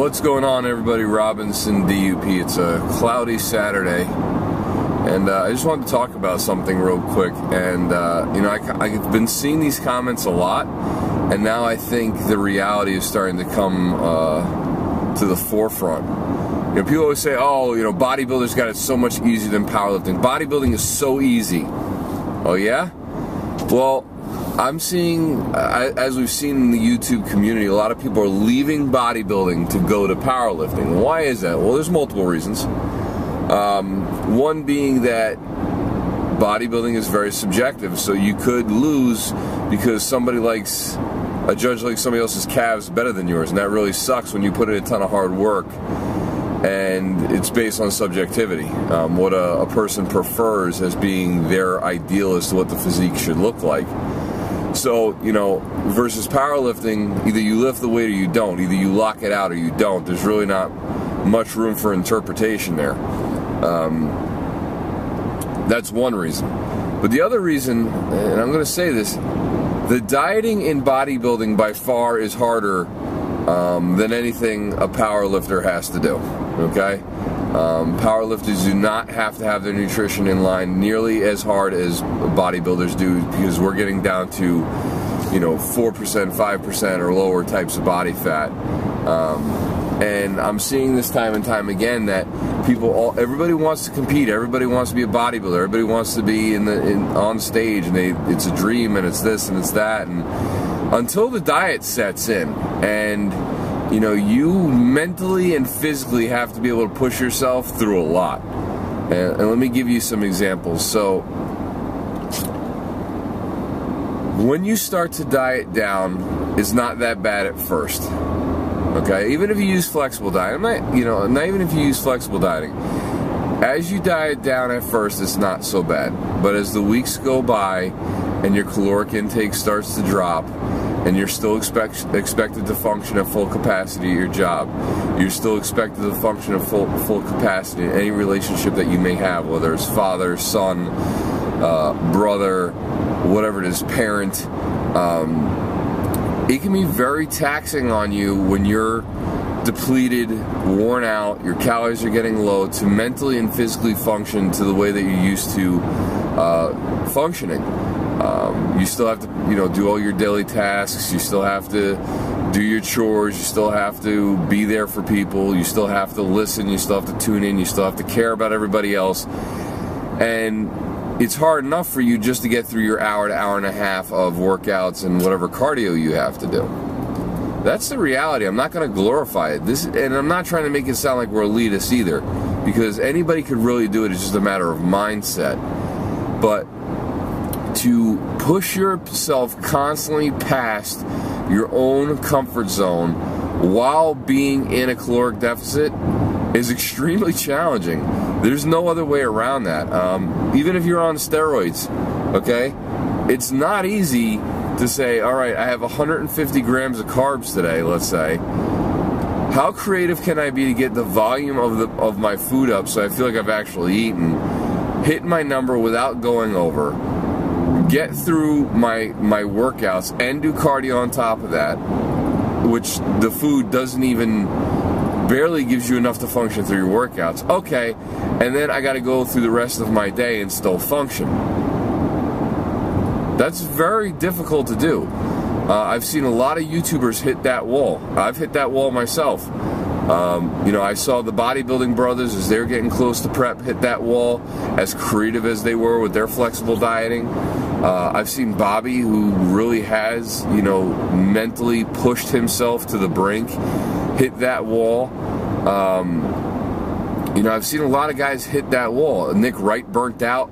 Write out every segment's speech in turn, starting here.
What's going on, everybody? Robinson DUP. It's a cloudy Saturday, and I just wanted to talk about something real quick. And you know, I've been seeing these comments a lot, and now I think the reality is starting to come to the forefront. You know, people always say, "Oh, you know, bodybuilders got it so much easier than powerlifting. Bodybuilding is so easy." Oh yeah? Well, I'm seeing, as we've seen in the YouTube community, a lot of people are leaving bodybuilding to go to powerlifting. Why is that? Well, there's multiple reasons. One being that bodybuilding is very subjective, so you could lose because a judge likes somebody else's calves better than yours, and that really sucks when you put in a ton of hard work and it's based on subjectivity. What a person prefers as being their ideal as to what the physique should look like. So, you know, versus powerlifting, either you lift the weight or you don't. Either you lock it out or you don't. There's really not much room for interpretation there. That's one reason. But the other reason, and I'm going to say this, the dieting in bodybuilding by far is harder than anything a powerlifter has to do. Okay? Powerlifters do not have to have their nutrition in line nearly as hard as bodybuilders do, because we're getting down to, you know, 4%, 5% or lower types of body fat. And I'm seeing this time and time again that everybody wants to compete, everybody wants to be a bodybuilder, everybody wants to be on stage, and it's a dream, and it's this and it's that, and until the diet sets in, and you know, you mentally and physically have to be able to push yourself through a lot. And let me give you some examples. So, when you start to diet down, it's not that bad at first. Okay? Even if you use flexible dieting, not even if you use flexible dieting. As you diet down at first, it's not so bad. But as the weeks go by and your caloric intake starts to drop, and you're still expected to function at full capacity at your job, you're still expected to function at full capacity in any relationship that you may have, whether it's father, son, brother, whatever it is, parent. It can be very taxing on you when you're depleted, worn out, your calories are getting low, to mentally and physically function to the way that you're used to functioning. You still have to, you know, do all your daily tasks. You still have to do your chores. You still have to be there for people. You still have to listen. You still have to tune in. You still have to care about everybody else. And it's hard enough for you just to get through your hour to hour and a half of workouts and whatever cardio you have to do. That's the reality. I'm not going to glorify it. And I'm not trying to make it sound like we're elitists either, because anybody could really do it. It's just a matter of mindset. But to push yourself constantly past your own comfort zone while being in a caloric deficit is extremely challenging. There's no other way around that. Even if you're on steroids, okay, it's not easy to say, all right, I have 150 grams of carbs today, let's say. How creative can I be to get the volume of my food up so I feel like I've actually eaten, hit my number without going over, get through my workouts, and do cardio on top of that, which the food barely gives you enough to function through your workouts. Okay, and then I got to go through the rest of my day and still function. That's very difficult to do. I've seen a lot of YouTubers hit that wall. I've hit that wall myself. You know, I saw the bodybuilding brothers, as they're getting close to prep, hit that wall, as creative as they were with their flexible dieting. I've seen Bobby, who really has, you know, mentally pushed himself to the brink, hit that wall. You know, I've seen a lot of guys hit that wall. Nick Wright burnt out.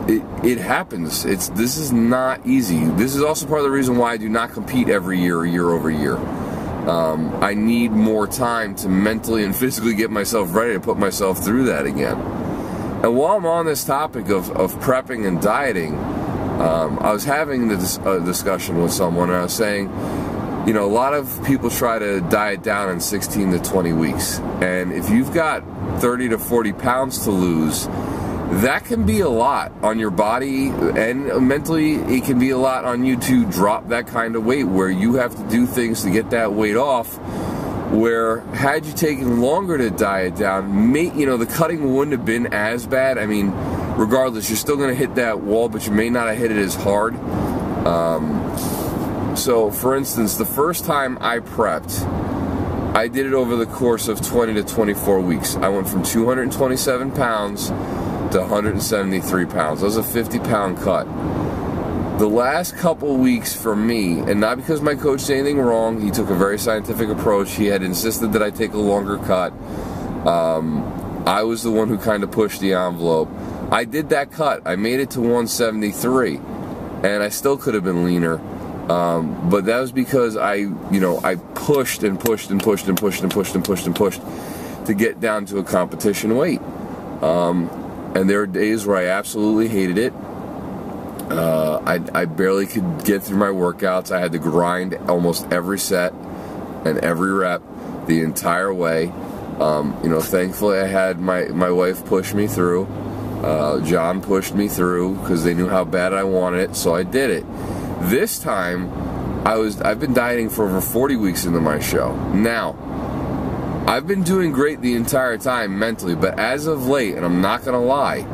It happens. This is not easy. This is also part of the reason why I do not compete every year or year over year. I need more time to mentally and physically get myself ready to put myself through that again. And while I'm on this topic of prepping and dieting, I was having a discussion with someone, and I was saying, you know, a lot of people try to diet down in 16 to 20 weeks. And if you've got 30 to 40 pounds to lose, that can be a lot on your body, and mentally it can be a lot on you to drop that kind of weight, where you have to do things to get that weight off where had you taken longer to diet down, the cutting wouldn't have been as bad. I mean, regardless, you're still going to hit that wall, but you may not have hit it as hard. So, for instance, the first time I prepped, I did it over the course of 20 to 24 weeks. I went from 227 pounds to 173 pounds. That was a 50-pound cut. The last couple weeks for me, and not because my coach did anything wrong, he took a very scientific approach. He had insisted that I take a longer cut. I was the one who kind of pushed the envelope. I did that cut. I made it to 173, and I still could have been leaner. But that was because I pushed and pushed and pushed and pushed and pushed and pushed and pushed to get down to a competition weight. And there are days where I absolutely hated it. I barely could get through my workouts. I had to grind almost every set and every rep the entire way. Thankfully I had my wife push me through. John pushed me through because they knew how bad I wanted it, so I did it. This time, I've been dieting for over 40 weeks into my show. Now, I've been doing great the entire time mentally, but as of late, and I'm not gonna lie,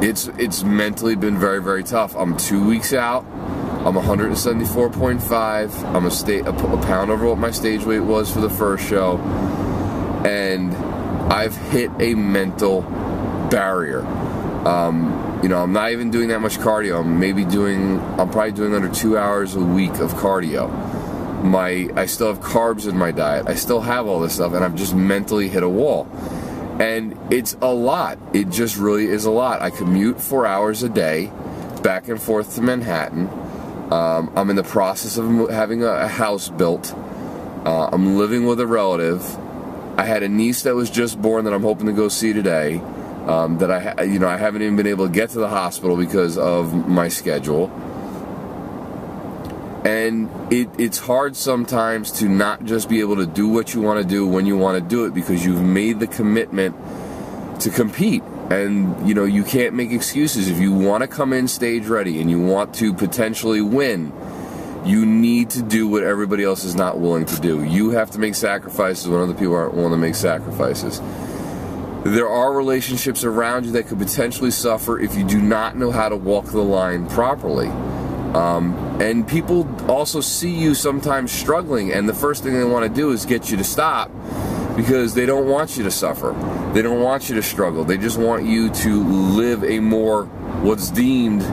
it's mentally been very, very tough. I'm 2 weeks out. I'm 174.5. I'm a pound over what my stage weight was for the first show, and I've hit a mental barrier. I'm not even doing that much cardio. I'm probably doing under 2 hours a week of cardio. I still have carbs in my diet. I still have all this stuff, and I've just mentally hit a wall. And it's a lot. It just really is a lot. I commute 4 hours a day back and forth to Manhattan. I'm in the process of having a house built. I'm living with a relative. I had a niece that was just born that I'm hoping to go see today. That I haven't even been able to get to the hospital because of my schedule. And it's hard sometimes to not just be able to do what you want to do when you want to do it, because you've made the commitment to compete. And you can't make excuses. If you want to come in stage ready and you want to potentially win, you need to do what everybody else is not willing to do. You have to make sacrifices when other people aren't willing to make sacrifices. There are relationships around you that could potentially suffer if you do not know how to walk the line properly. And people also see you sometimes struggling, and the first thing they want to do is get you to stop, because they don't want you to suffer. They don't want you to struggle. They just want you to live a more, what's deemed,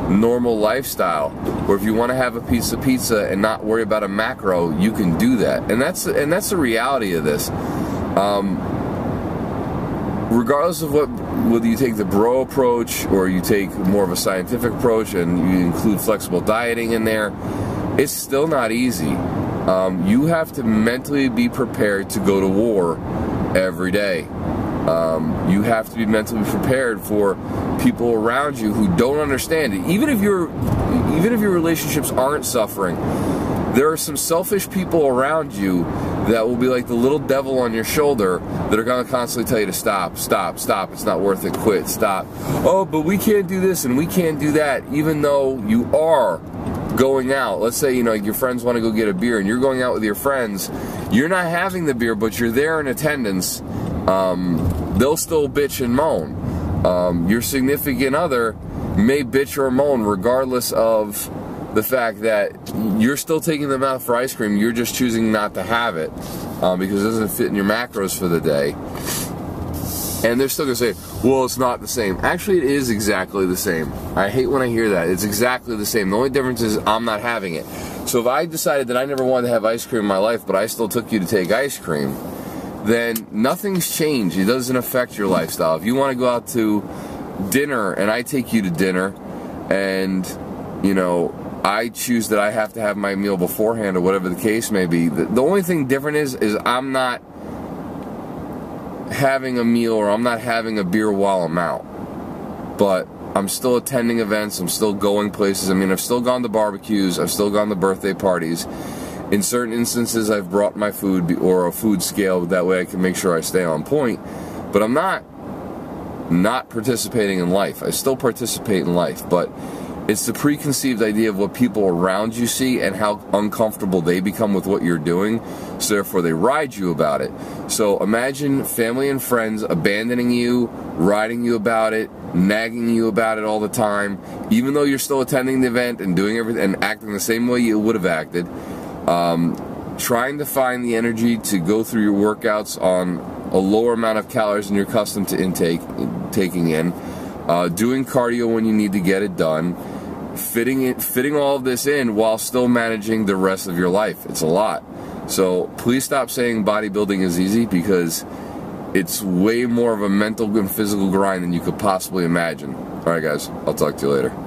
normal lifestyle, where if you want to have a piece of pizza and not worry about a macro, you can do that. And that's the reality of this. Regardless of whether you take the bro approach or you take more of a scientific approach and you include flexible dieting in there, it's still not easy. You have to mentally be prepared to go to war every day. You have to be mentally prepared for people around you who don't understand it. Even if your relationships aren't suffering, there are some selfish people around you that will be like the little devil on your shoulder that are going to constantly tell you to stop, stop, stop, it's not worth it, quit, stop. Oh, but we can't do this and we can't do that, even though you are going out. Let's say, your friends want to go get a beer and you're going out with your friends. You're not having the beer, but you're there in attendance. They'll still bitch and moan. Your significant other may bitch or moan regardless of the fact that you're still taking them out for ice cream. You're just choosing not to have it because it doesn't fit in your macros for the day. And they're still going to say, well, it's not the same. Actually, it is exactly the same. I hate when I hear that. It's exactly the same. The only difference is I'm not having it. So if I decided that I never wanted to have ice cream in my life, but I still took you to take ice cream, then nothing's changed. It doesn't affect your lifestyle. If you want to go out to dinner and I take you to dinner and, I choose that I have to have my meal beforehand or whatever the case may be, the only thing different is I'm not having a meal or I'm not having a beer while I'm out. But I'm still attending events, I'm still going places. I mean, I've still gone to barbecues, I've still gone to birthday parties. In certain instances, I've brought my food or a food scale, that way I can make sure I stay on point. But I'm not participating in life. I still participate in life, but It's the preconceived idea of what people around you see and how uncomfortable they become with what you're doing, so therefore they ride you about it. So imagine family and friends abandoning you, riding you about it, nagging you about it all the time, even though you're still attending the event and doing everything and acting the same way you would have acted. Trying to find the energy to go through your workouts on a lower amount of calories than you're accustomed to taking in, doing cardio when you need to get it done, fitting all of this in while still managing the rest of your life. It's a lot. So please stop saying bodybuilding is easy, because it's way more of a mental and physical grind than you could possibly imagine. Alright guys, I'll talk to you later.